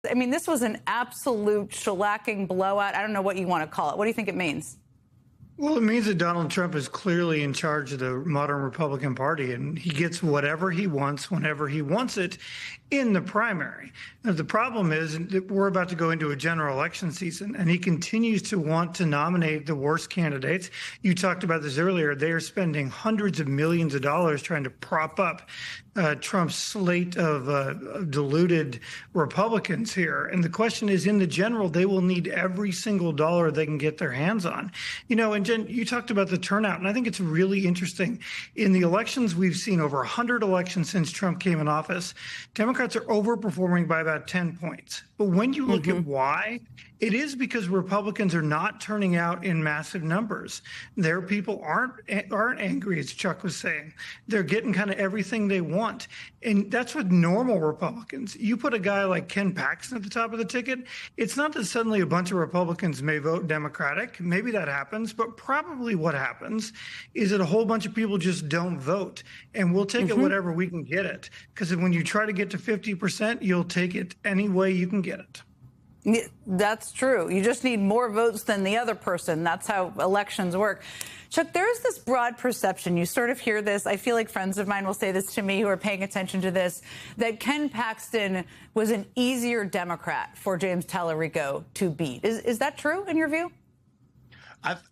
I mean, this was an absolute shellacking blowout. I don't know what you want to call it. What do you think it means? Well, it means that Donald Trump is clearly in charge of the modern Republican Party, and he gets whatever he wants whenever he wants it in the primary. Now, the problem is that we're about to go into a general election season, and he continues to want to nominate the worst candidates. You talked about this earlier. They are spending hundreds of millions of dollars trying to prop up Trump's slate of deluded Republicans here. And the question is, in the general, they will need every single dollar they can get their hands on. You know, and Jen, you talked about the turnout, and I think it's really interesting. In the elections we've seen, over 100 elections since Trump came in office, Democrats are overperforming by about 10 points. But when you look at why, it is because Republicans are not turning out in massive numbers. Their people aren't angry, as Chuck was saying. They're getting kind of everything they want. And that's with normal Republicans. You put a guy like Ken Paxton at the top of the ticket, it's not that suddenly a bunch of Republicans may vote Democratic. Maybe that happens, but probably what happens is that a whole bunch of people just don't vote. And we'll take it whatever we can get it. Because when you try to get to 50%, you'll take it any way you can get it. That's true. You just need more votes than the other person. That's how elections work. Chuck, there's this broad perception. You sort of hear this. I feel like friends of mine will say this to me who are paying attention to this, that Ken Paxton was an easier Democrat for James Tallarico to beat. Is that true in your view?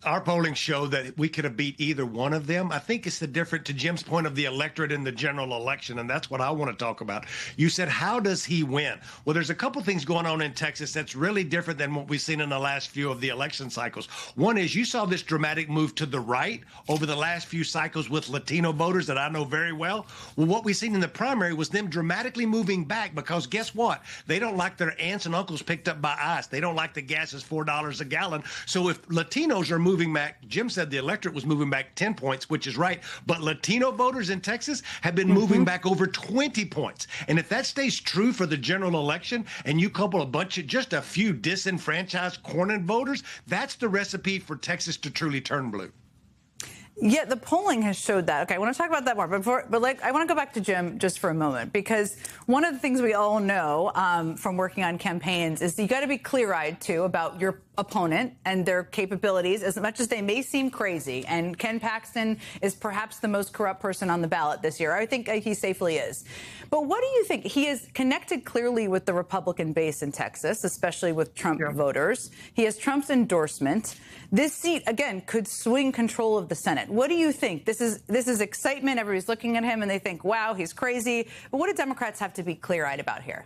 Our polling showed that we could have beat either one of them. I think it's the difference, to Jim's point, of the electorate in the general election, and that's what I want to talk about. You said, how does he win? Well, there's a couple things going on in Texas that's really different than what we've seen in the last few of the election cycles. One is you saw this dramatic move to the right over the last few cycles with Latino voters that I know very well. Well, what we've seen in the primary was them dramatically moving back because guess what? They don't like their aunts and uncles picked up by ICE. They don't like the gas is $4 a gallon. So if Latinos are moving back, Jim said the electorate was moving back 10 points, which is right. But Latino voters in Texas have been moving back over 20 points. And if that stays true for the general election and you couple a bunch of just a few disenfranchised Cornyn voters, that's the recipe for Texas to truly turn blue. Yeah, the polling has showed that. Okay, I want to talk about that more. But I want to go back to Jim just for a moment, because one of the things we all know from working on campaigns is you got to be clear-eyed, too, about your opponent and their capabilities, as much as they may seem crazy. And Ken Paxton is perhaps the most corrupt person on the ballot this year. I think he safely is. But what do you think? He is connected clearly with the Republican base in Texas, especially with Trump voters. He has Trump's endorsement. This seat, again, could swing control of the Senate. What do you think? This is excitement. Everybody's looking at him and they think, wow, he's crazy. But what do Democrats have to be clear-eyed about here?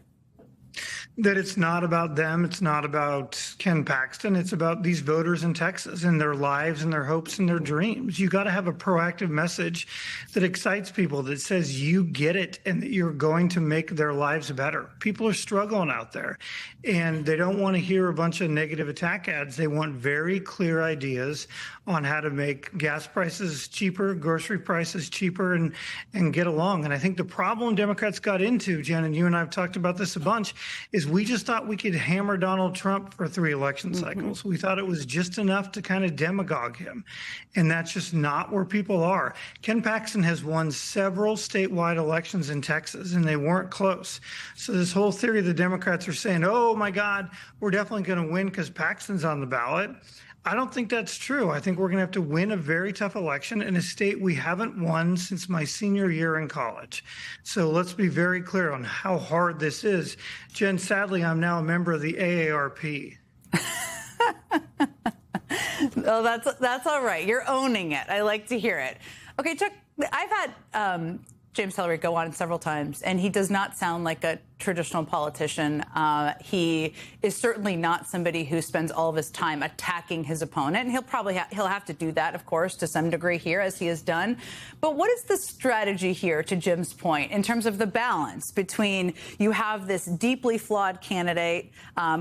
That it's not about them. It's not about Ken Paxton. It's about these voters in Texas and their lives and their hopes and their dreams. You got to have a proactive message that excites people, that says you get it and that you're going to make their lives better. People are struggling out there and they don't want to hear a bunch of negative attack ads. They want very clear ideas on how to make gas prices cheaper, grocery prices cheaper, and get along. And I think the problem Democrats got into, Jen, and you and I have talked about this a bunch, is we just thought we could hammer Donald Trump for 3 election cycles. We thought it was just enough to kind of demagogue him. And that's just not where people are. Ken Paxton has won several statewide elections in Texas, and they weren't close. So this whole theory the Democrats are saying, oh, my God, we're definitely going to win because Paxton's on the ballot. I don't think that's true. I think we're going to have to win a very tough election in a state we haven't won since my senior year in college. So let's be very clear on how hard this is. Jen, sadly, I'm now a member of the AARP. Oh, that's all right. You're owning it. I like to hear it. Okay, Chuck, I've had James Tallarico on several times, and he does not sound like a traditional politician. He is certainly not somebody who spends all of his time attacking his opponent. And he'll have to do that, of course, to some degree here, as he has done. But what is the strategy here, to Jim's point, in terms of the balance between you have this deeply flawed candidate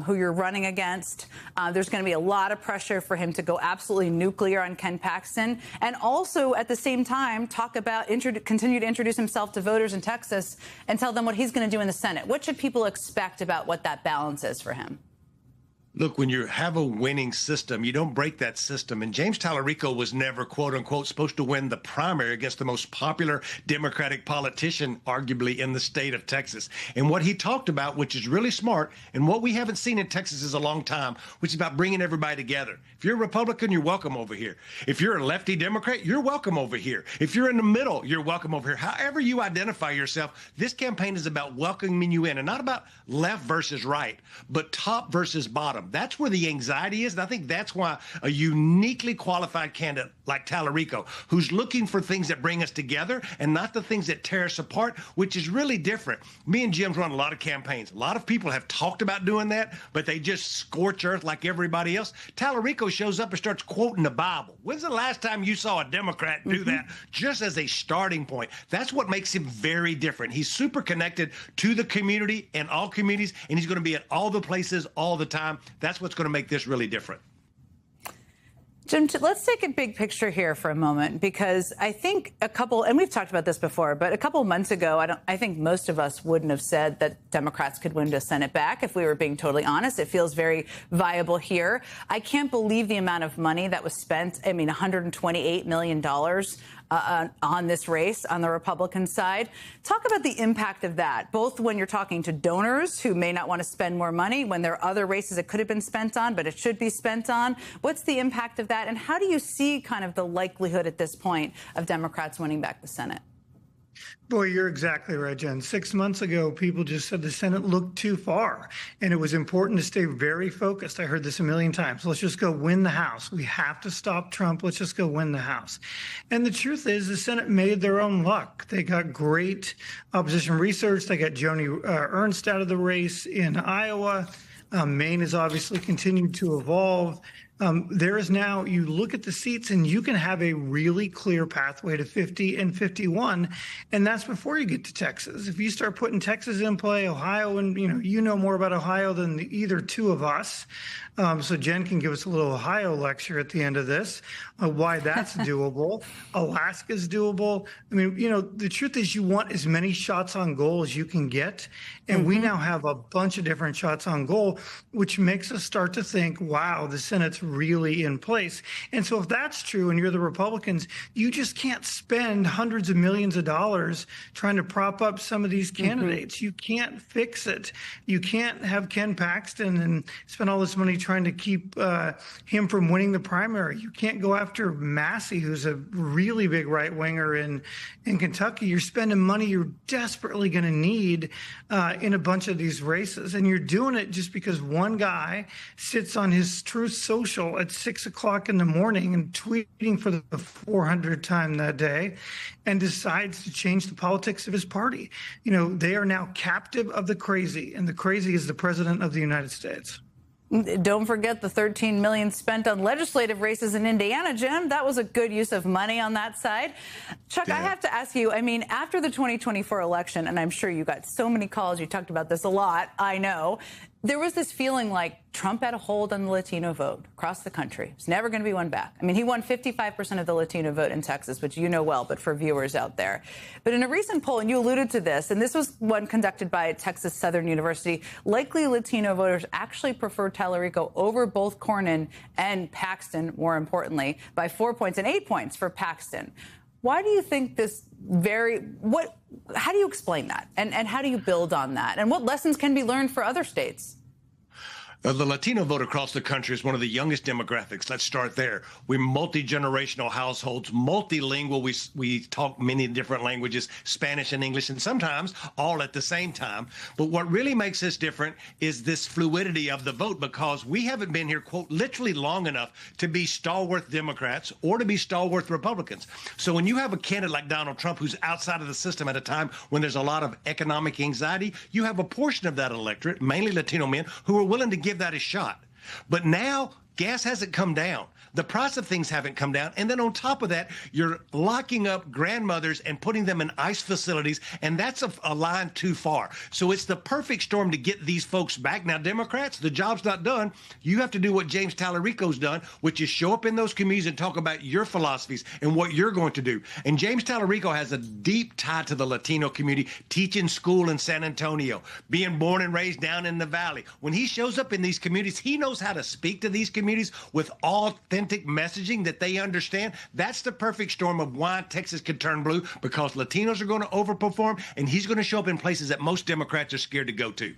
who you're running against? There's going to be a lot of pressure for him to go absolutely nuclear on Ken Paxton, and also at the same time talk about continue to introduce himself to voters in Texas and tell them what he's going to do in the Senate. What should people expect about what that balance is for him? Look, when you have a winning system, you don't break that system. And James Tallarico was never, quote unquote, supposed to win the primary against the most popular Democratic politician, arguably, in the state of Texas. And what he talked about, which is really smart, and what we haven't seen in Texas is a long time, which is about bringing everybody together. If you're a Republican, you're welcome over here. If you're a lefty Democrat, you're welcome over here. If you're in the middle, you're welcome over here. However you identify yourself, this campaign is about welcoming you in, and not about left versus right, but top versus bottom. That's where the anxiety is. And I think that's why a uniquely qualified candidate like Tallarico, who's looking for things that bring us together and not the things that tear us apart, which is really different. Me and Jim's run a lot of campaigns. A lot of people have talked about doing that, but they just scorch earth like everybody else. Tallarico shows up and starts quoting the Bible. When's the last time you saw a Democrat do that just as a starting point? That's what makes him very different. He's super connected to the community and all communities, and he's going to be at all the places all the time. That's what's going to make this really different. Jim, let's take a big picture here for a moment, because I think and we've talked about this before, but a couple months ago, I think most of us wouldn't have said that Democrats could win the Senate back, if we were being totally honest. It feels very viable here. I can't believe the amount of money that was spent. I mean, $128 million on this race on the Republican side. Talk about the impact of that, both when you're talking to donors who may not want to spend more money, when there are other races it could have been spent on, but it should be spent on. What's the impact of that? And how do you see kind of the likelihood at this point of Democrats winning back the Senate? Boy, you're exactly right, Jen. 6 months ago, people just said the Senate looked too far, and it was important to stay very focused. I heard this a million times. Let's just go win the House. We have to stop Trump. Let's just go win the House. And the truth is, the Senate made their own luck. They got great opposition research. They got Joni Ernst out of the race in Iowa. Maine has obviously continued to evolve. There is now, you look at the seats and you can have a really clear pathway to 50 and 51. And that's before you get to Texas. If you start putting Texas in play, Ohio, and you know more about Ohio than either two of us. So Jen can give us a little Ohio lecture at the end of this, why that's doable. Alaska's doable. I mean, the truth is you want as many shots on goal as you can get. And we now have a bunch of different shots on goal, which makes us start to think, wow, the Senate's really in place. And so if that's true and you're the Republicans, you just can't spend hundreds of millions of dollars trying to prop up some of these candidates. You can't fix it. You can't have Ken Paxton and spend all this money trying to keep him from winning the primary. You can't go after Massey, who's a really big right winger in Kentucky. You're spending money you're desperately going to need in a bunch of these races. And you're doing it just because one guy sits on his Truth Social at 6 o'clock in the morning and tweeting for the 400th time that day and decides to change the politics of his party. They are now captive of the crazy, and the crazy is the president of the United States. Don't forget the $13 million spent on legislative races in Indiana, Jim. That was a good use of money on that side. Chuck, I have to ask you, after the 2024 election, and I'm sure you got so many calls, you talked about this a lot, I know, there was this feeling like Trump had a hold on the Latino vote across the country. It's never going to be won back. He won 55% of the Latino vote in Texas, which you know well, but for viewers out there. But in a recent poll, and you alluded to this, and this was one conducted by Texas Southern University, likely Latino voters actually prefer Tallarico over both Cornyn and Paxton, more importantly, by 4 points and 8 points for Paxton. Why do you think this how do you explain that? And how do you build on that? And what lessons can be learned for other states? The Latino vote across the country is one of the youngest demographics. Let's start there. We're multi-generational households, multilingual. We talk many different languages, Spanish and English, and sometimes all at the same time. But what really makes us different is this fluidity of the vote, because we haven't been here, quote, literally long enough to be stalwart Democrats or to be stalwart Republicans. So when you have a candidate like Donald Trump who's outside of the system at a time when there's a lot of economic anxiety, you have a portion of that electorate, mainly Latino men, who are willing to give that a shot. But now gas hasn't come down. The price of things haven't come down. And then on top of that, you're locking up grandmothers and putting them in ICE facilities. And that's a line too far. So it's the perfect storm to get these folks back. Now, Democrats, the job's not done. You have to do what James Tallarico's done, which is show up in those communities and talk about your philosophies and what you're going to do. And James Tallarico has a deep tie to the Latino community, teaching school in San Antonio, being born and raised down in the Valley. When he shows up in these communities, he knows how to speak to these communities with authentic messaging that they understand. That's the perfect storm of why Texas could turn blue, because Latinos are going to overperform, and he's going to show up in places that most Democrats are scared to go to.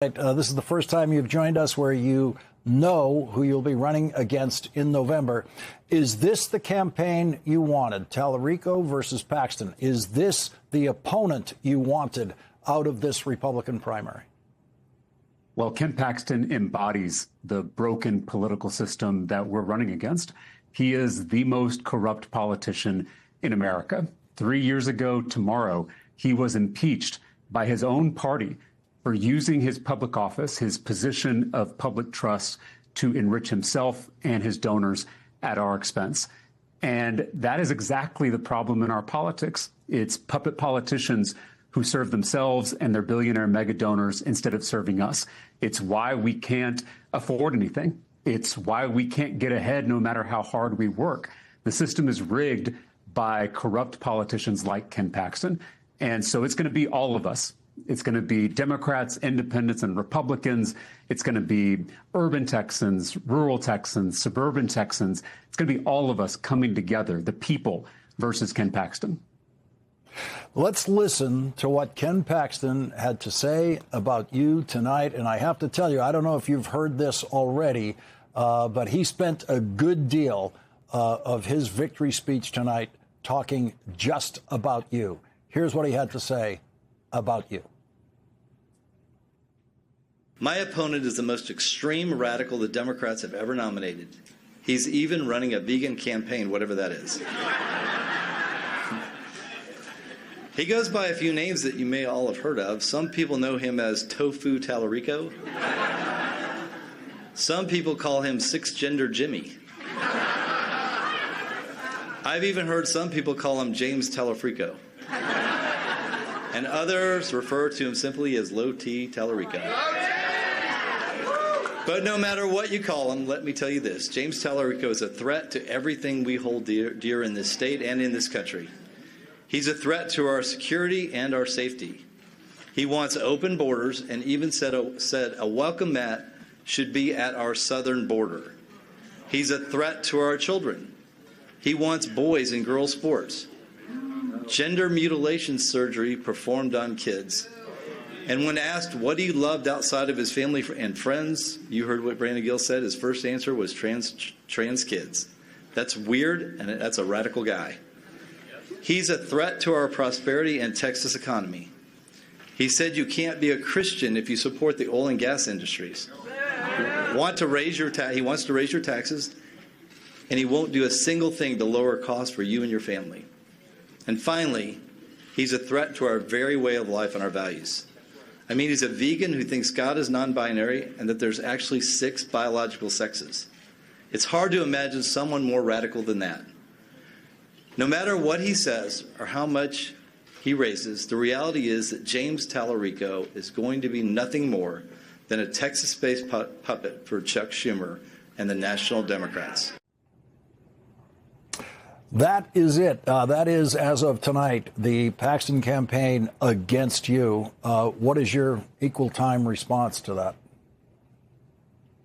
This is the first time you've joined us where you know who you'll be running against in November. Is this the campaign you wanted, Tallarico versus Paxton? Is this the opponent you wanted out of this Republican primary? Well, Ken Paxton embodies the broken political system that we're running against. He is the most corrupt politician in America. 3 years ago tomorrow, he was impeached by his own party for using his public office, his position of public trust, to enrich himself and his donors at our expense. And that is exactly the problem in our politics. It's puppet politicians who serve themselves and their billionaire mega donors instead of serving us. It's why we can't afford anything. It's why we can't get ahead no matter how hard we work. The system is rigged by corrupt politicians like Ken Paxton. And so it's going to be all of us. It's going to be Democrats, independents, and Republicans. It's going to be urban Texans, rural Texans, suburban Texans. It's going to be all of us coming together, the people versus Ken Paxton. Let's listen to what Ken Paxton had to say about you tonight. And I have to tell you, I don't know if you've heard this already, but he spent a good deal of his victory speech tonight talking just about you. Here's what he had to say about you. My opponent is the most extreme radical the Democrats have ever nominated. He's even running a vegan campaign, whatever that is. He goes by a few names that you may all have heard of. Some people know him as Tofu Tallarico. Some people call him Six-Gender Jimmy. I've even heard some people call him James Tallarico. And others refer to him simply as Low T Tallarico. But no matter what you call him, let me tell you this. James Tallarico is a threat to everything we hold dear in this state and in this country. He's a threat to our security and our safety. He wants open borders and even said a welcome mat should be at our southern border. He's a threat to our children. He wants boys and girls sports, gender mutilation surgery performed on kids. And when asked what he loved outside of his family and friends, you heard what Brandon Gill said. His first answer was trans kids. That's weird, and that's a radical guy. He's a threat to our prosperity and Texas economy. He said you can't be a Christian if you support the oil and gas industries. He wants to raise your taxes, and he won't do a single thing to lower costs for you and your family. And finally, he's a threat to our very way of life and our values. I mean, he's a vegan who thinks God is non-binary and that there's actually 6 biological sexes. It's hard to imagine someone more radical than that. No matter what he says or how much he raises, the reality is that James Tallarico is going to be nothing more than a Texas-based puppet for Chuck Schumer and the National Democrats. That is it. That is, as of tonight, the Paxton campaign against you. What is your equal time response to that?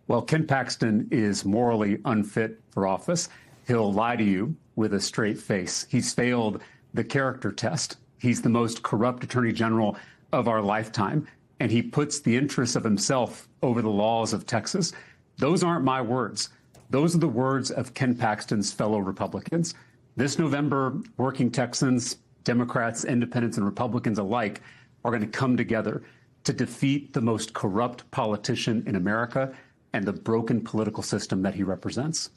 Well, Ken Paxton is morally unfit for office. He'll lie to you with a straight face. He's failed the character test. He's the most corrupt attorney general of our lifetime, and he puts the interests of himself over the laws of Texas. Those aren't my words. Those are the words of Ken Paxton's fellow Republicans. This November, working Texans, Democrats, independents, and Republicans alike are going to come together to defeat the most corrupt politician in America and the broken political system that he represents.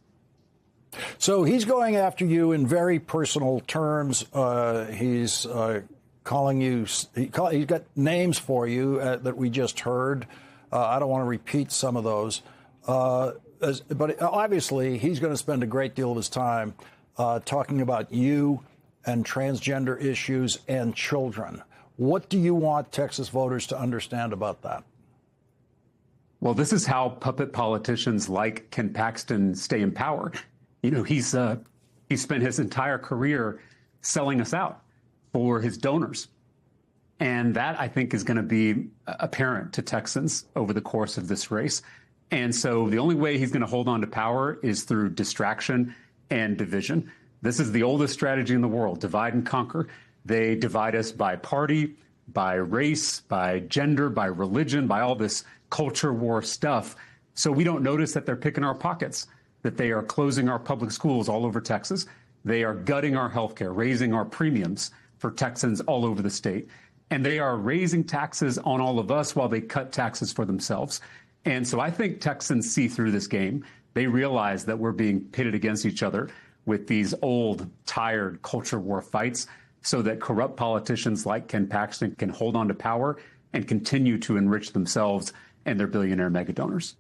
So he's going after you in very personal terms. He's calling you, he's got names for you that we just heard. I don't want to repeat some of those. But obviously, he's going to spend a great deal of his time talking about you and transgender issues and children. What do you want Texas voters to understand about that? Well, this is how puppet politicians like Ken Paxton stay in power. You know, he's spent his entire career selling us out for his donors. And that, I think, is going to be apparent to Texans over the course of this race. And so the only way he's going to hold on to power is through distraction and division. This is the oldest strategy in the world, divide and conquer. They divide us by party, by race, by gender, by religion, by all this culture war stuff. So we don't notice that they're picking our pockets, that they are closing our public schools all over Texas. They are gutting our health care, raising our premiums for Texans all over the state. And they are raising taxes on all of us while they cut taxes for themselves. And so I think Texans see through this game. They realize that we're being pitted against each other with these old, tired culture war fights so that corrupt politicians like Ken Paxton can hold on to power and continue to enrich themselves and their billionaire mega donors.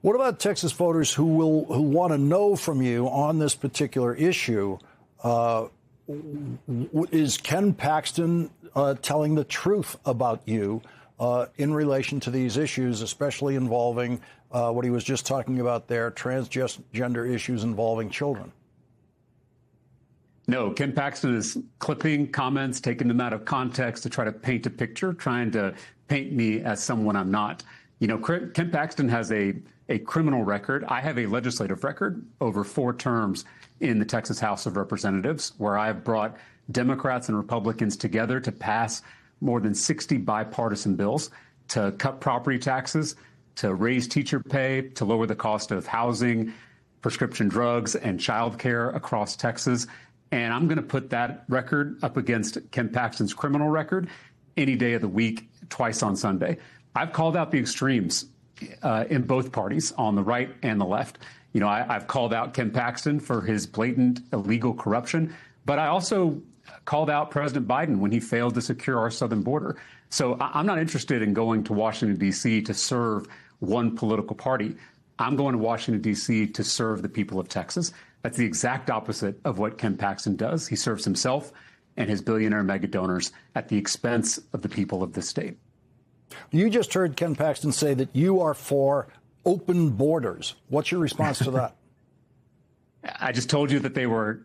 What about Texas voters who want to know from you on this particular issue? Is Ken Paxton telling the truth about you in relation to these issues, especially involving what he was just talking about there, transgender issues involving children? No, Ken Paxton is clipping comments, taking them out of context to try to paint a picture, trying to paint me as someone I'm not. You know, Ken Paxton has a criminal record. I have a legislative record over 4 terms in the Texas House of Representatives, where I've brought Democrats and Republicans together to pass more than 60 bipartisan bills to cut property taxes, to raise teacher pay, to lower the cost of housing, prescription drugs, and child care across Texas. And I'm going to put that record up against Ken Paxton's criminal record any day of the week, twice on Sunday. I've called out the extremes in both parties, on the right and the left. You know, I've called out Ken Paxton for his blatant illegal corruption, but I also called out President Biden when he failed to secure our southern border. So I'm not interested in going to Washington, D.C. to serve one political party. I'm going to Washington, D.C. to serve the people of Texas. That's the exact opposite of what Ken Paxton does. He serves himself and his billionaire mega donors at the expense of the people of this state. You just heard Ken Paxton say that you are for open borders. What's your response to that? I just told you that they were,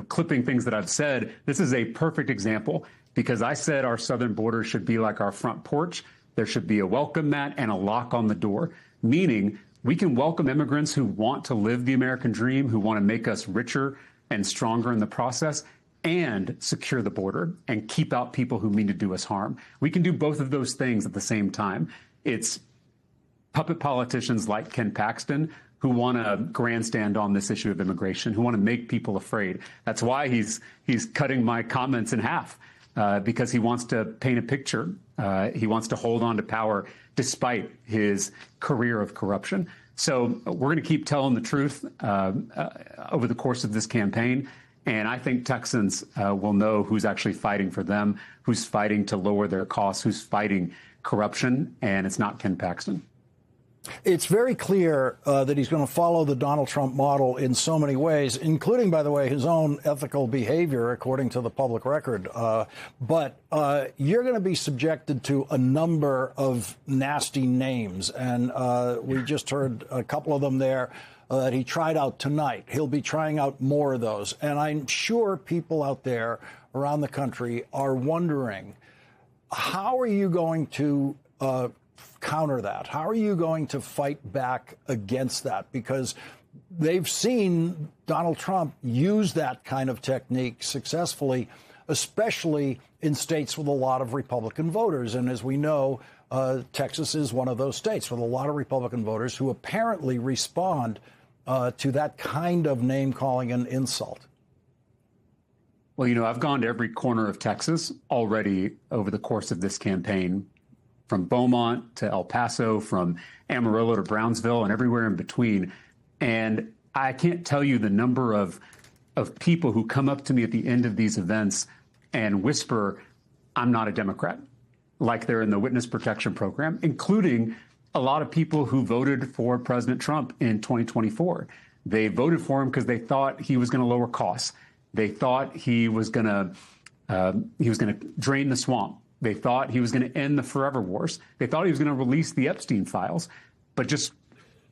clipping things that I've said. This is a perfect example because I said our southern border should be like our front porch. There should be a welcome mat and a lock on the door, meaning we can welcome immigrants who want to live the American dream, who want to make us richer and stronger in the process, and secure the border and keep out people who mean to do us harm. We can do both of those things at the same time. It's puppet politicians like Ken Paxton who want to grandstand on this issue of immigration, who want to make people afraid. That's why he's cutting my comments in half, because he wants to paint a picture. He wants to hold on to power despite his career of corruption. So we're going to keep telling the truth over the course of this campaign. And I think Texans will know who's actually fighting for them, who's fighting to lower their costs, who's fighting corruption, and it's not Ken Paxton. It's very clear that he's going to follow the Donald Trump model in so many ways, including, by the way, his own ethical behavior, according to the public record. But you're going to be subjected to a number of nasty names. And we just heard a couple of them there that he tried out tonight. He'll be trying out more of those. And I'm sure people out there around the country are wondering, how are you going to counter that? How are you going to fight back against that? Because they've seen Donald Trump use that kind of technique successfully, especially in states with a lot of Republican voters. And as we know, Texas is one of those states with a lot of Republican voters who apparently respond to that kind of name calling and insult. Well, I've gone to every corner of Texas already over the course of this campaign, from Beaumont to El Paso, from Amarillo to Brownsville, and everywhere in between. And I can't tell you the number of people who come up to me at the end of these events and whisper, "I'm not a Democrat," like they're in the witness protection program, including a lot of people who voted for President Trump in 2024. They voted for him because they thought he was going to lower costs. They thought he was going to drain the swamp. They thought he was going to end the forever wars. They thought he was going to release the Epstein files. But just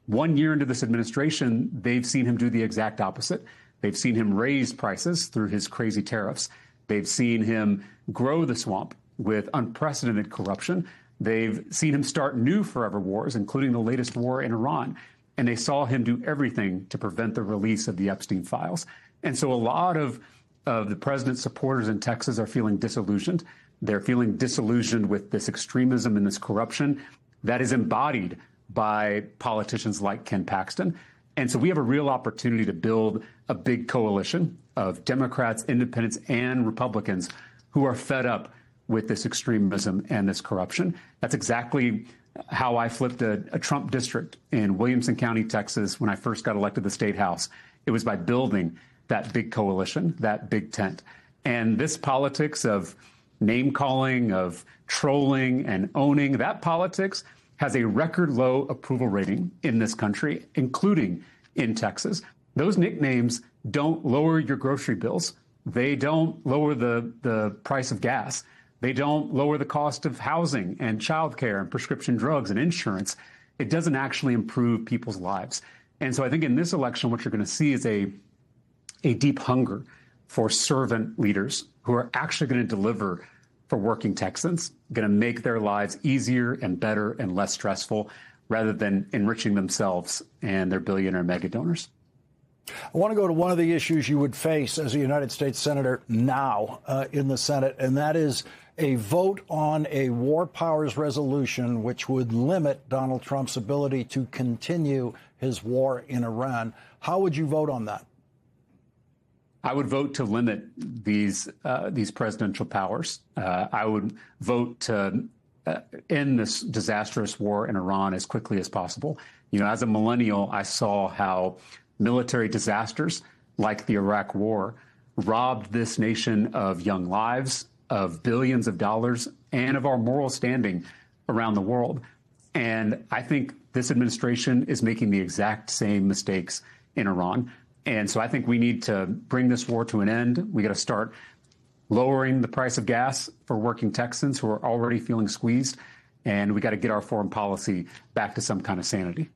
1 year into this administration, they've seen him do the exact opposite. They've seen him raise prices through his crazy tariffs. They've seen him grow the swamp with unprecedented corruption. They've seen him start new forever wars, including the latest war in Iran. And they saw him do everything to prevent the release of the Epstein files. And so a lot of the president's supporters in Texas are feeling disillusioned. They're feeling disillusioned with this extremism and this corruption that is embodied by politicians like Ken Paxton. And so we have a real opportunity to build a big coalition of Democrats, independents, and Republicans who are fed up with this extremism and this corruption. That's exactly how I flipped a Trump district in Williamson County, Texas, when I first got elected to the state house. It was by building that big coalition, that big tent. And this politics of name calling, of trolling and owning, that politics has a record low approval rating in this country, including in Texas. Those nicknames don't lower your grocery bills. They don't lower the price of gas. They don't lower the cost of housing and childcare and prescription drugs and insurance. It doesn't actually improve people's lives. And so I think in this election, what you're going to see is a deep hunger for servant leaders who are actually going to deliver for working Texans, going to make their lives easier and better and less stressful rather than enriching themselves and their billionaire mega donors. I want to go to one of the issues you would face as a United States Senator now in the Senate, and that is a vote on a war powers resolution which would limit Donald Trump's ability to continue his war in Iran. How would you vote on that? I would vote to limit these presidential powers. I would vote to end this disastrous war in Iran as quickly as possible. You know, as a millennial, I saw how military disasters like the Iraq War robbed this nation of young lives, of billions of dollars, and of our moral standing around the world. And I think this administration is making the exact same mistakes in Iran. And so I think we need to bring this war to an end. We got to start lowering the price of gas for working Texans who are already feeling squeezed. And we got to get our foreign policy back to some kind of sanity.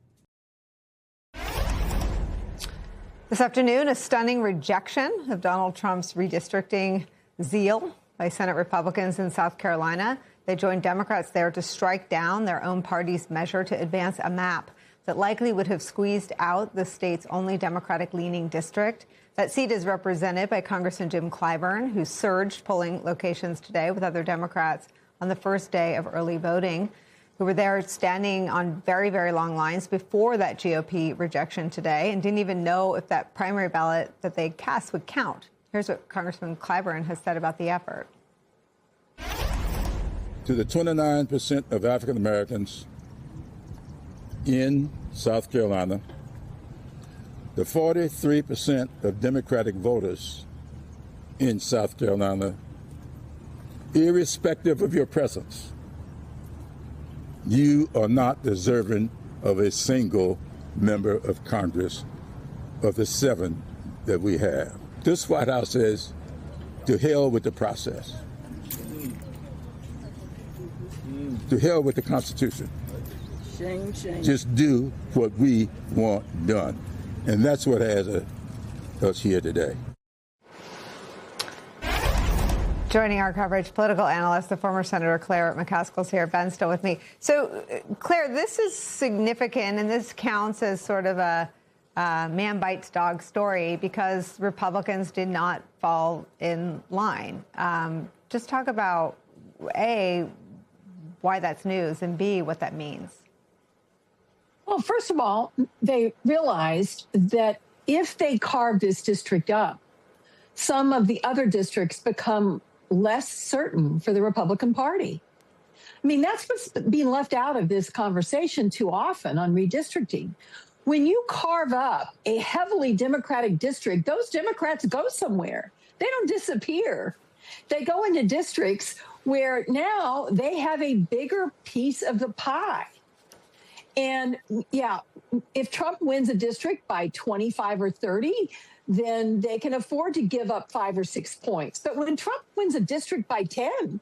This afternoon, a stunning rejection of Donald Trump's redistricting zeal by Senate Republicans in South Carolina. They joined Democrats there to strike down their own party's measure to advance a map that likely would have squeezed out the state's only Democratic-leaning district. That seat is represented by Congressman Jim Clyburn, who surged polling locations today with other Democrats on the first day of early voting, who were there standing on very, very long lines before that GOP rejection today and didn't even know if that primary ballot that they cast would count. Here's what Congressman Clyburn has said about the effort. To the 29% of African Americans in South Carolina, the 43% of Democratic voters in South Carolina, irrespective of your presence, you are not deserving of a single member of Congress of the 7 that we have. This White House says, to hell with the process. To hell with the Constitution. Shame, shame. Just do what we want done. And that's what has us here today. Joining our coverage, political analyst, the former Senator Claire McCaskill's here. Ben's still with me. So, Claire, this is significant, and this counts as sort of a man bites dog story because Republicans did not fall in line. Just talk about, A, why that's news, and B, what that means. Well, first of all, they realized that if they carve this district up, some of the other districts become less certain for the Republican Party. I mean, that's what's being left out of this conversation too often on redistricting. When you carve up a heavily Democratic district, those Democrats go somewhere. They don't disappear. They go into districts where now they have a bigger piece of the pie. And yeah, if Trump wins a district by 25 or 30, then they can afford to give up 5 or 6 points. But when Trump wins a district by 10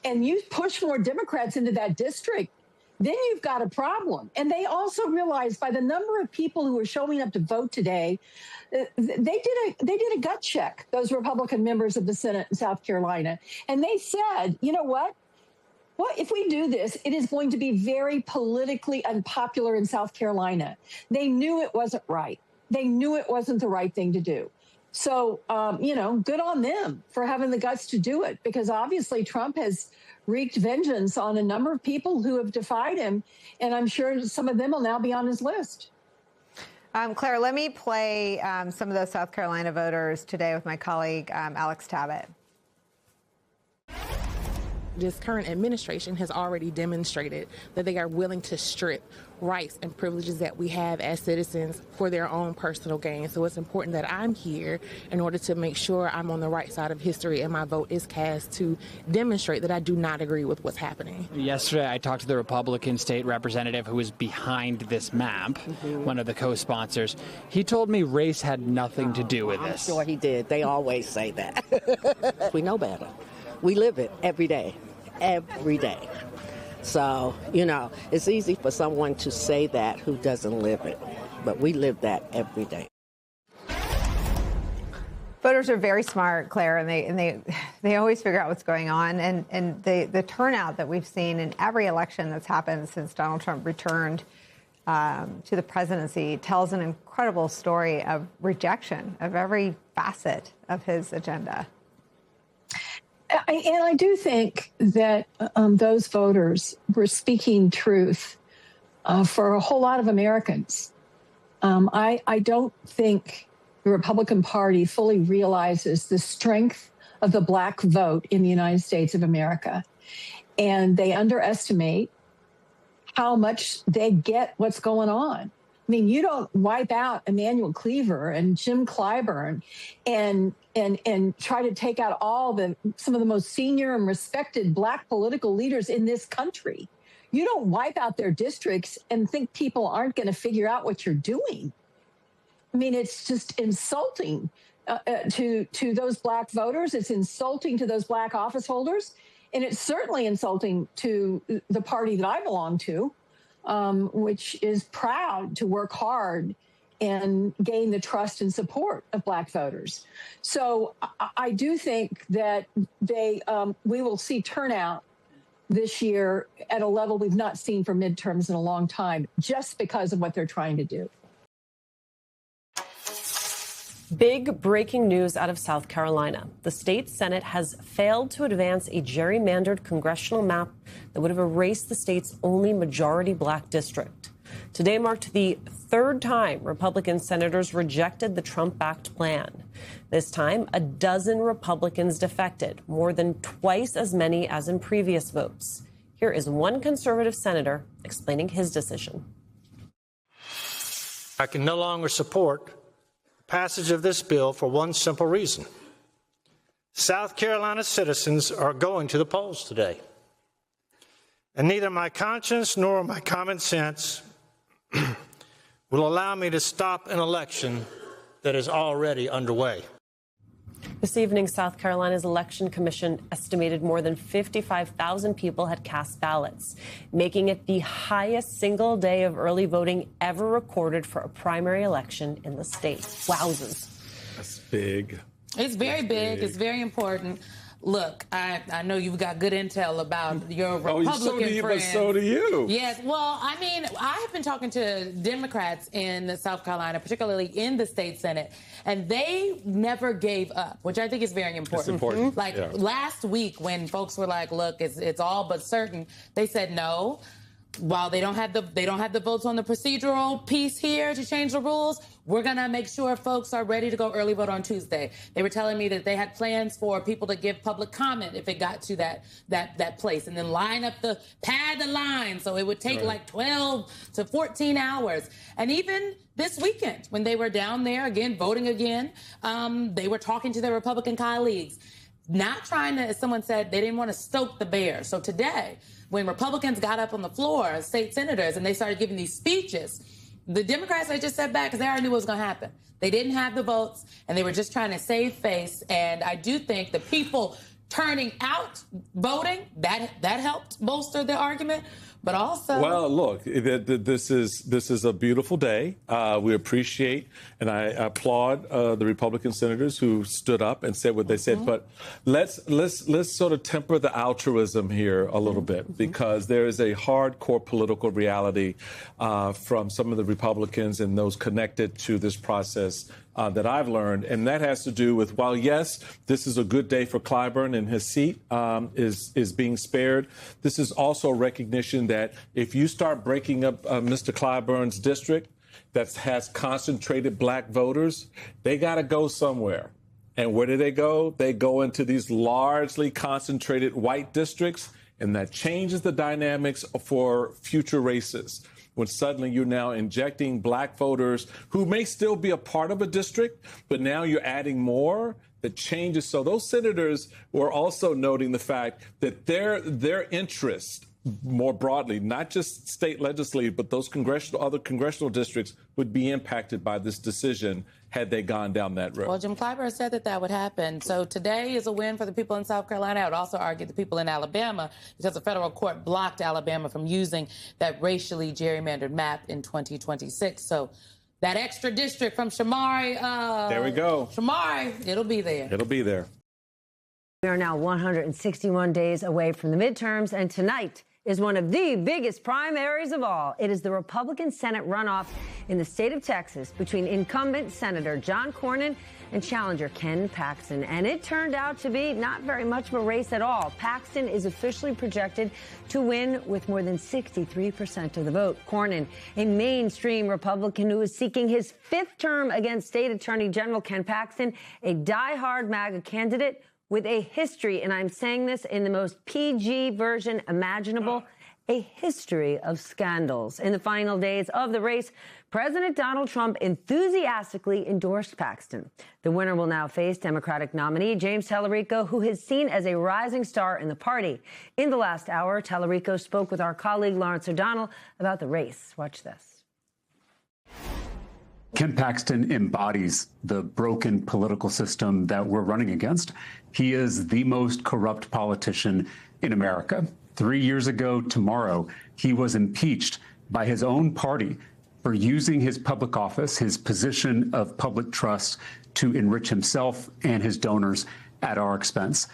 and you push more Democrats into that district, then you've got a problem. And they also realize by the number of people who are showing up to vote today, they did a gut check, those Republican members of the Senate in South Carolina. And they said, you know what? What if we do this? It is going to be very politically unpopular in South Carolina. They knew it wasn't right. They knew it wasn't the right thing to do. So, good on them for having the guts to do it, because obviously Trump has wreaked vengeance on a number of people who have defied him. And I'm sure some of them will now be on his list. Claire, let me play some of those South Carolina voters today with my colleague, Alex Tabbitt. This current administration has already demonstrated that they are willing to strip rights and privileges that we have as citizens for their own personal gain. So it's important that I'm here in order to make sure I'm on the right side of history and my vote is cast to demonstrate that I do not agree with what's happening. Yesterday, I talked to the Republican state representative who was behind this map, one of the co-sponsors. He told me race had nothing to do with this. I'm sure he did. They always say that. We know better. We live it every day. Every day. So, it's easy for someone to say that who doesn't live it, but we live that every day. Voters are very smart, Claire, and they always figure out what's going on. And the turnout that we've seen in every election that's happened since Donald Trump returned to the presidency tells an incredible story of rejection of every facet of his agenda. And I do think that those voters were speaking truth for a whole lot of Americans. I don't think the Republican Party fully realizes the strength of the Black vote in the United States of America. And they underestimate how much they get what's going on. I mean, you don't wipe out Emanuel Cleaver and Jim Clyburn and try to take out some of the most senior and respected Black political leaders in this country. You don't wipe out their districts and think people aren't going to figure out what you're doing. I mean, it's just insulting to those Black voters. It's insulting to those Black office holders. And it's certainly insulting to the party that I belong to, which is proud to work hard and gain the trust and support of Black voters. So I do think that we will see turnout this year at a level we've not seen for midterms in a long time, just because of what they're trying to do. Big breaking news out of South Carolina. The state Senate has failed to advance a gerrymandered congressional map that would have erased the state's only majority Black district. Today marked the third time Republican senators rejected the Trump-backed plan. This time, a dozen Republicans defected, more than twice as many as in previous votes. Here is one conservative senator explaining his decision. I can no longer support passage of this bill for one simple reason. South Carolina citizens are going to the polls today. And neither my conscience nor my common sense will allow me to stop an election that is already underway. This evening, South Carolina's Election Commission estimated more than 55,000 people had cast ballots, making it the highest single day of early voting ever recorded for a primary election in the state. Wowzers. That's big. It's very big. It's very important. Look, I know you've got good intel about your Republican friends. But so do you. Yes. Well, I mean, I have been talking to Democrats in South Carolina, particularly in the state Senate, and they never gave up, which I think is very important. It's important. Like last week when folks were like, look, it's all but certain, they said no. While they don't have the votes on the procedural piece here to change the rules, we're going to make sure folks are ready to go early vote on Tuesday. They were telling me that they had plans for people to give public comment if it got to that place, and then pad the line. So it would take like 12 to 14 hours. And even this weekend, when they were down there again, voting again, they were talking to their Republican colleagues. not trying to, as someone said, they didn't want to stoke the bear. So today, when Republicans got up on the floor, state senators, and they started giving these speeches, the Democrats, they just sat back because they already knew what was going to happen. They didn't have the votes, and they were just trying to save face. And I do think the people turning out, voting, that helped bolster the argument. But also, well, look, this is a beautiful day. We appreciate and I applaud the Republican senators who stood up and said what they said. But let's sort of temper the altruism here a little bit, because there is a hardcore political reality from some of the Republicans and those connected to this process that I've learned, and that has to do with, while yes, this is a good day for Clyburn and his seat is being spared, this is also recognition that if you start breaking up Mr. Clyburn's district that has concentrated black voters, they got to go somewhere. And where do they go? They go into these largely concentrated white districts, and that changes the dynamics for future races. When suddenly you're now injecting black voters who may still be a part of a district, but now you're adding more, that changes. So those senators were also noting the fact that their interest more broadly, not just state legislative, but those other congressional districts would be impacted by this decision had they gone down that road. Well, Jim Clyburn said that would happen. So today is a win for the people in South Carolina. I would also argue the people in Alabama, because a federal court blocked Alabama from using that racially gerrymandered map in 2026. So that extra district from Shamari. There we go. Shamari, it'll be there. It'll be there. We are now 161 days away from the midterms, and tonight is one of the biggest primaries of all. It is the Republican Senate runoff in the state of Texas between incumbent Senator John Cornyn and challenger Ken Paxton. And it turned out to be not very much of a race at all. Paxton is officially projected to win with more than 63% of the vote. Cornyn, a mainstream Republican who is seeking his fifth term against State Attorney General Ken Paxton, a diehard MAGA candidate with a history, and I'm saying this in the most PG version imaginable, a history of scandals. In the final days of the race, President Donald Trump enthusiastically endorsed Paxton. The winner will now face Democratic nominee James Tallarico, who is seen as a rising star in the party. In the last hour, Tallarico spoke with our colleague Lawrence O'Donnell about the race. Watch this. Ken Paxton embodies the broken political system that we're running against. He is the most corrupt politician in America. 3 years ago tomorrow, he was impeached by his own party for using his public office, his position of public trust, to enrich himself and his donors at our expense.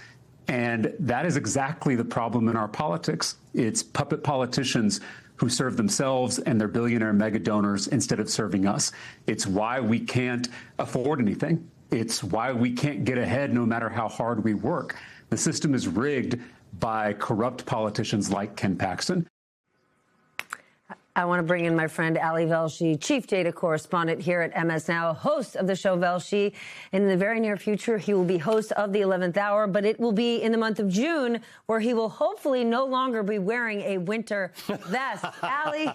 And that is exactly the problem in our politics. It's puppet politicians who serve themselves and their billionaire mega donors instead of serving us. It's why we can't afford anything. It's why we can't get ahead no matter how hard we work. The system is rigged by corrupt politicians like Ken Paxton. I want to bring in my friend Ali Velshi, chief data correspondent here at MS Now, host of the show Velshi. In the very near future, he will be host of the 11th Hour, but it will be in the month of June, where he will hopefully no longer be wearing a winter vest. Ali,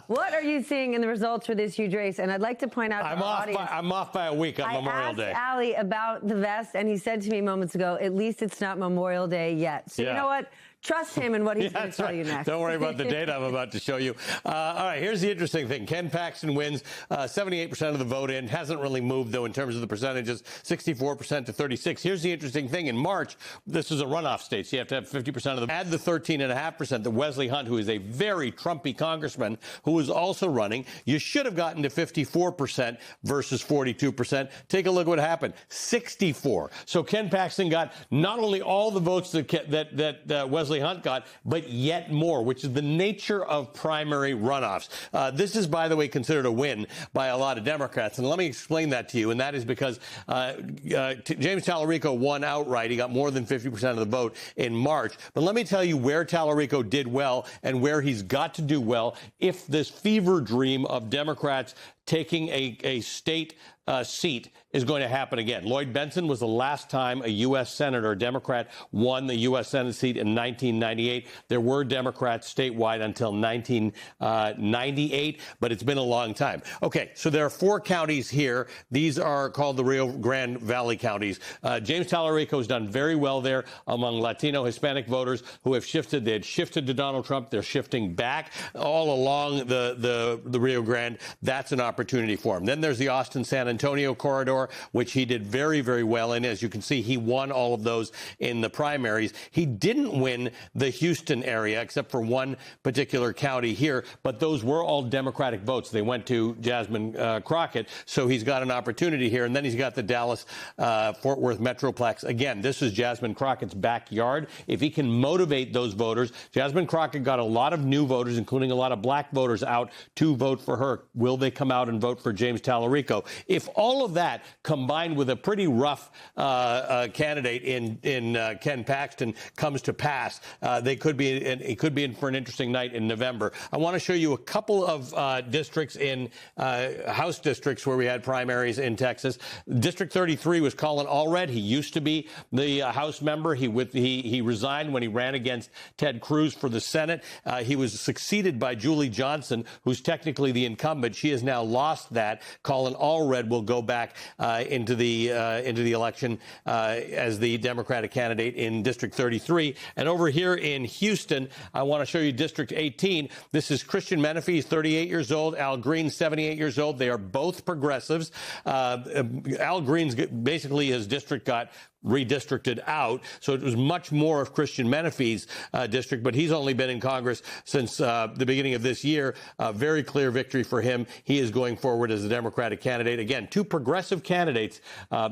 what are you seeing in the results for this huge race? And I'd like to point out to our audience, I'm off by a week on Memorial Day. I asked Ali about the vest, and he said to me moments ago, at least it's not Memorial Day yet. So you know what? Trust him and what he's going to tell you next. Don't worry about the data I'm about to show you. All right, here's the interesting thing. Ken Paxton wins 78% of the vote in. Hasn't really moved, though, in terms of the percentages, 64% to 36%. Here's the interesting thing. In March, this is a runoff state, so you have to have 50% of the add the 13.5% that Wesley Hunt, who is a very Trumpy congressman, who is also running. You should have gotten to 54% versus 42%. Take a look at what happened. 64. So Ken Paxton got not only all the votes that Wesley Hunt got, but yet more, which is the nature of primary runoffs. This is, by the way, considered a win by a lot of Democrats. And let me explain that to you. And that is because James Tallarico won outright. He got more than 50% of the vote in March. But let me tell you where Tallarico did well and where he's got to do well if this fever dream of Democrats taking a state seat is going to happen again. Lloyd Bentsen was the last time a U.S. Senator, a Democrat, won the U.S. Senate seat in 1998. There were Democrats statewide until 1998, but it's been a long time. Okay, so there are 4 counties here. These are called the Rio Grande Valley counties. James Tallarico has done very well there among Latino Hispanic voters who have shifted. They had shifted to Donald Trump. They're shifting back all along the Rio Grande. That's an opportunity for him. Then there's the Austin-San Antonio corridor, which he did very, very well in. As you can see, he won all of those in the primaries. He didn't win the Houston area, except for one particular county here, but those were all Democratic votes. They went to Jasmine Crockett, so he's got an opportunity here. And then he's got the Dallas-Fort Worth Metroplex. Again, this is Jasmine Crockett's backyard. If he can motivate those voters, Jasmine Crockett got a lot of new voters, including a lot of black voters, out to vote for her. Will they come out and vote for James Tallarico? If all of that combined with a pretty rough candidate in Ken Paxton comes to pass, it could be in for an interesting night in November. I want to show you a couple of districts in House districts where we had primaries in Texas. District 33 was Colin Allred. He used to be the House member. He resigned when he ran against Ted Cruz for the Senate. He was succeeded by Julie Johnson, who's technically the incumbent. She has now lost that. Colin Allred will go back into the election as the Democratic candidate in District 33. And over here in Houston, I want to show you District 18. This is Christian Menefee. He's 38 years old. Al Green, 78 years old. They are both progressives. Al Green's basically his district got redistricted out, so it was much more of Christian Menefee's district, but he's only been in Congress since the beginning of this year. Very clear victory for him. He is going forward as a Democratic candidate. Again, 2 progressive candidates.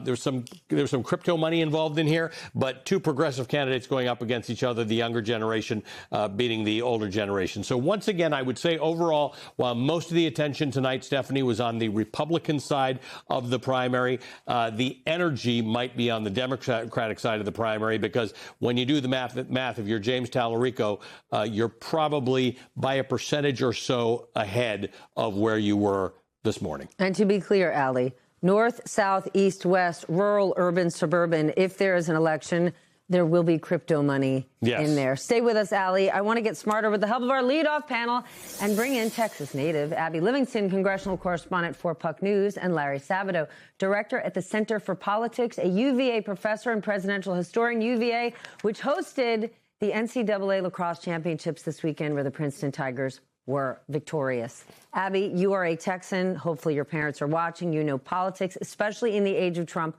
There's some crypto money involved in here, but 2 progressive candidates going up against each other, the younger generation beating the older generation. So once again, I would say overall, while most of the attention tonight, Stephanie, was on the Republican side of the primary, the energy might be on the Democratic side of the primary, because when you do the math, if you're James Tallarico, you're probably by a percentage or so ahead of where you were this morning. And to be clear, Allie, north, south, east, west, rural, urban, suburban, if there is an election, there will be crypto money in there. Stay with us, Allie. I want to get smarter with the help of our leadoff panel and bring in Texas native Abby Livingston, congressional correspondent for Puck News, and Larry Sabato, director at the Center for Politics, a UVA professor and presidential historian. UVA, which hosted the NCAA lacrosse championships this weekend, where the Princeton Tigers were victorious. Abby, you are a Texan. Hopefully your parents are watching. You know politics, especially in the age of Trump.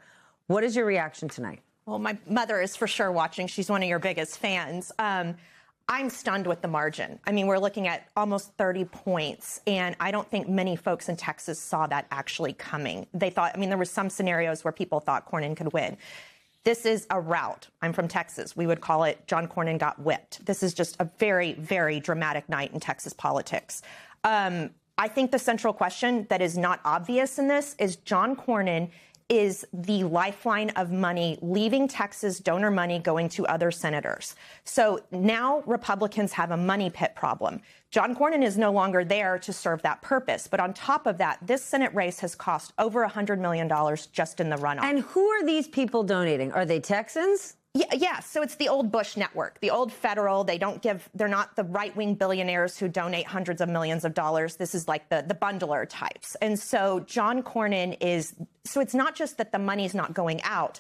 What is your reaction tonight? Well, my mother is for sure watching. She's one of your biggest fans. I'm stunned with the margin. I mean, we're looking at almost 30 points, and I don't think many folks in Texas saw that actually coming. They thought, I mean, there were some scenarios where people thought Cornyn could win. This is a rout. I'm from Texas. We would call it John Cornyn got whipped. This is just a very, very dramatic night in Texas politics. I think the central question that is not obvious in this is John Cornyn is the lifeline of money leaving Texas, donor money going to other senators. So now Republicans have a money pit problem. John Cornyn is no longer there to serve that purpose. But on top of that, this Senate race has cost over $100 million just in the runoff. And who are these people donating? Are they Texans? Yeah, so it's the old Bush network, the old federal. They're not the right-wing billionaires who donate hundreds of millions of dollars. This is like the bundler types. And so John Cornyn so it's not just that the money's not going out.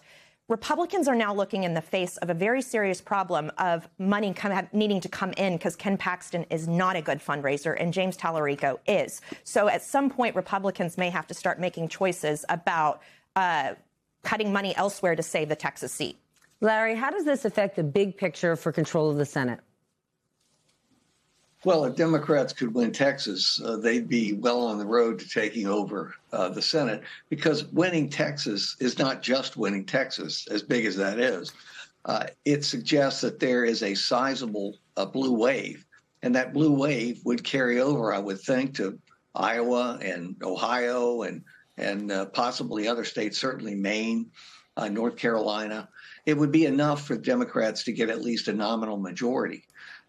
Republicans are now looking in the face of a very serious problem of money needing to come in, because Ken Paxton is not a good fundraiser and James Tallarico is. So at some point, Republicans may have to start making choices about cutting money elsewhere to save the Texas seat. Larry, how does this affect the big picture for control of the Senate? Well, if Democrats could win Texas, they'd be well on the road to taking over the Senate, because winning Texas is not just winning Texas, as big as that is. It suggests that there is a sizable blue wave, and that blue wave would carry over, I would think, to Iowa and Ohio and possibly other states, certainly Maine, North Carolina. It would be enough for Democrats to get at least a nominal majority.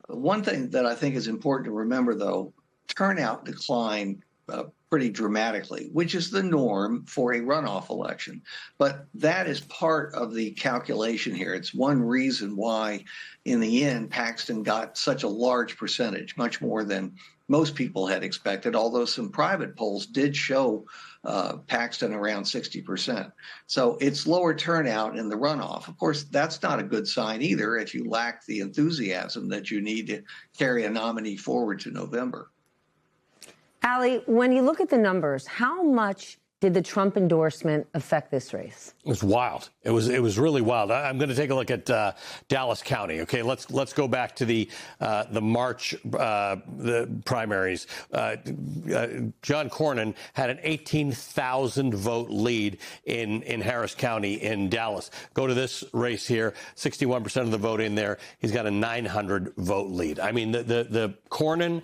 One thing that I think is important to remember, though, turnout declined pretty dramatically, which is the norm for a runoff election. But that is part of the calculation here. It's one reason why, in the end, Paxton got such a large percentage, much more than most people had expected, although some private polls did show Paxton around 60%. So it's lower turnout in the runoff. Of course, that's not a good sign either if you lack the enthusiasm that you need to carry a nominee forward to November. Ali, when you look at the numbers, how much did the Trump endorsement affect this race? It was wild. It was really wild. I'm going to take a look at Dallas County. Okay, let's go back to the March the primaries. John Cornyn had an 18,000 vote lead in Harris County in Dallas. Go to this race here, 61% of the vote in there. He's got a 900 vote lead. I mean, the Cornyn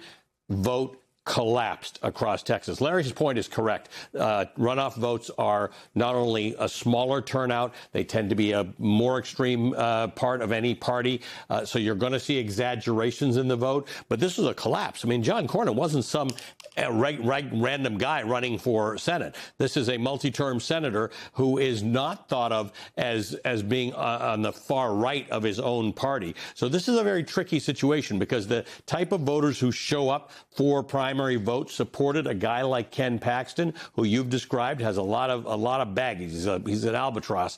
vote collapsed across Texas. Larry's point is correct. Runoff votes are not only a smaller turnout, they tend to be a more extreme part of any party. So you're going to see exaggerations in the vote. But this was a collapse. I mean, John Cornyn wasn't some random guy running for Senate. This is a multi-term senator who is not thought of as being on the far right of his own party. So this is a very tricky situation because the type of voters who show up for primary votes supported a guy like Ken Paxton, who you've described has a lot of baggage. He's an albatross.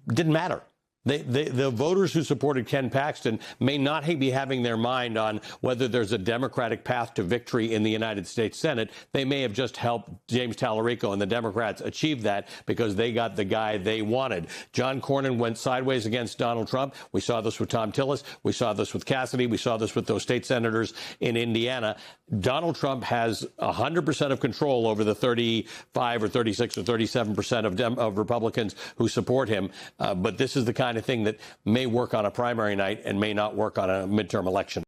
Didn't matter. The voters who supported Ken Paxton may not be having their mind on whether there's a Democratic path to victory in the United States Senate. They may have just helped James Tallarico and the Democrats achieve that because they got the guy they wanted. John Cornyn went sideways against Donald Trump. We saw this with Tom Tillis. We saw this with Cassidy. We saw this with those state senators in Indiana. Donald Trump has 100% of control over the 35 or 36 or 37% of Republicans who support him. But this is the kind of thing that may work on a primary night and may not work on a midterm election.